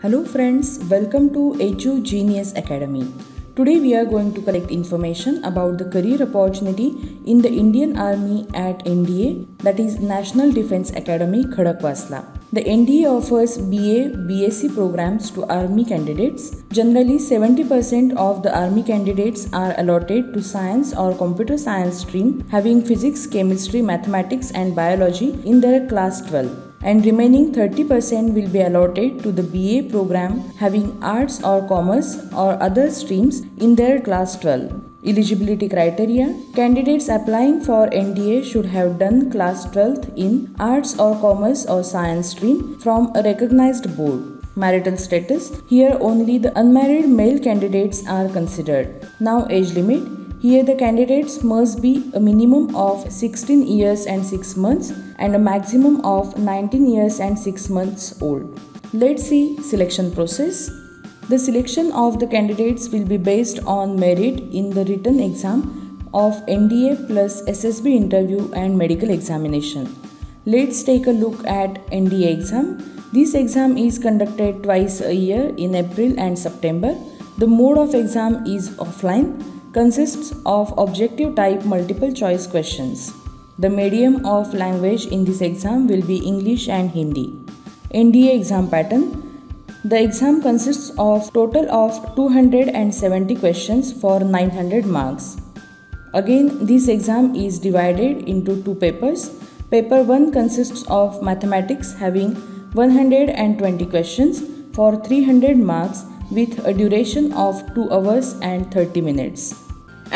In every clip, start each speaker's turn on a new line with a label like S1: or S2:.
S1: Hello friends, welcome to HU Genius Academy. Today we are going to collect information about the career opportunity in the Indian Army at NDA, that is National Defence Academy, Khadakwasla. The NDA offers BA, BSc programs to Army candidates. Generally, 70% of the Army candidates are allotted to science or computer science stream having physics, chemistry, mathematics and biology in their class 12. And remaining 30% will be allotted to the BA program having arts or commerce or other streams in their class 12. Eligibility criteria: candidates applying for NDA should have done class 12th in arts or commerce or science stream from a recognized board. Marital status: here only the unmarried male candidates are considered. Now age limit: here the candidates must be a minimum of 16 years and 6 months and a maximum of 19 years and 6 months old. Let's see selection process. The selection of the candidates will be based on merit in the written exam of NDA plus SSB interview and medical examination. Let's take a look at NDA exam. This exam is conducted twice a year in April and September. The mode of exam is offline, consists of objective type multiple choice questions. The medium of language in this exam will be English and Hindi. NDA exam pattern: the exam consists of total of 270 questions for 900 marks. Again, this exam is divided into two papers. Paper 1 consists of mathematics having 120 questions for 300 marks with a duration of 2 hours and 30 minutes.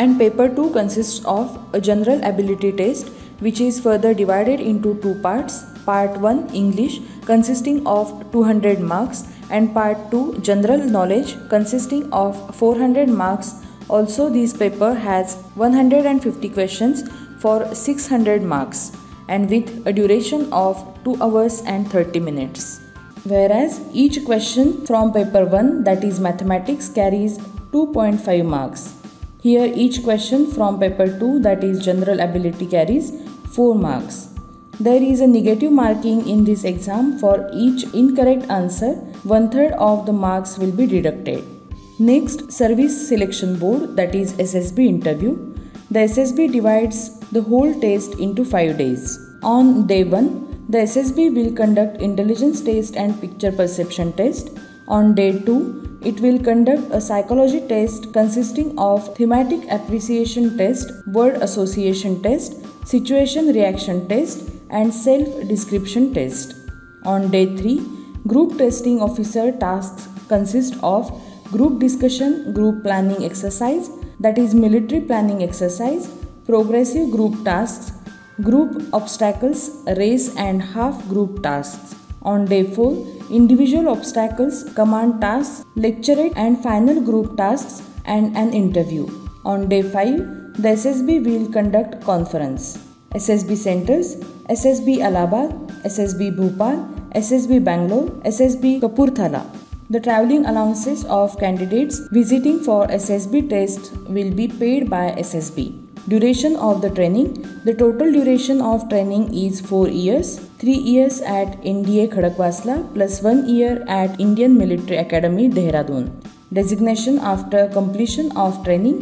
S1: And paper 2 consists of a general ability test which is further divided into two parts. Part 1 English consisting of 200 marks and part 2 general knowledge consisting of 400 marks. Also this paper has 150 questions for 600 marks and with a duration of 2 hours and 30 minutes. Whereas each question from paper 1, that is mathematics, carries 2.5 marks. Here each question from paper 2, that is general ability, carries 4 marks. There is a negative marking in this exam. For each incorrect answer, 1/3 of the marks will be deducted. Next, Service Selection Board, that is SSB interview. The SSB divides the whole test into 5 days. On day 1, the SSB will conduct intelligence test and picture perception test. On day 2, it will conduct a psychology test consisting of thematic appreciation test, word association test, situation reaction test and self-description test. On day 3, group testing officer tasks consist of group discussion, group planning exercise, that is military planning exercise, progressive group tasks, group obstacles, race and half group tasks. On day 4, individual obstacles, command tasks, lecturate and final group tasks and an interview. On day 5, the SSB will conduct conference. SSB centers: SSB Allahabad, SSB Bhopal, SSB Bangalore, SSB Kapurthala. The travelling allowances of candidates visiting for SSB test will be paid by SSB. Duration of the training: the total duration of training is 4 years, 3 years at NDA Khadakwasla plus 1 year at Indian Military Academy, Dehradun. Designation after completion of training: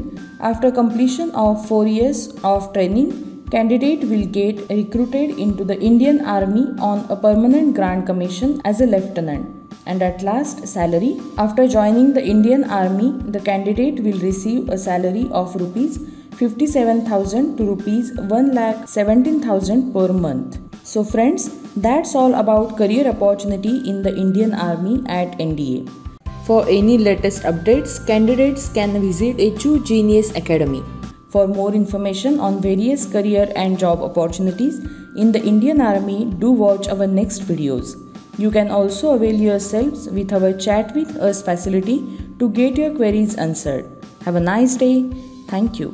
S1: after completion of 4 years of training, candidate will get recruited into the Indian Army on a permanent grant commission as a lieutenant. And at last, salary: after joining the Indian Army, the candidate will receive a salary of rupees 57,000 to rupees 1,17,000 per month. So friends, that's all about career opportunity in the Indian Army at NDA. For any latest updates, candidates can visit HU Genius Academy. For more information on various career and job opportunities in the Indian Army, do watch our next videos. You can also avail yourselves with our Chat with Us facility to get your queries answered. Have a nice day. Thank you.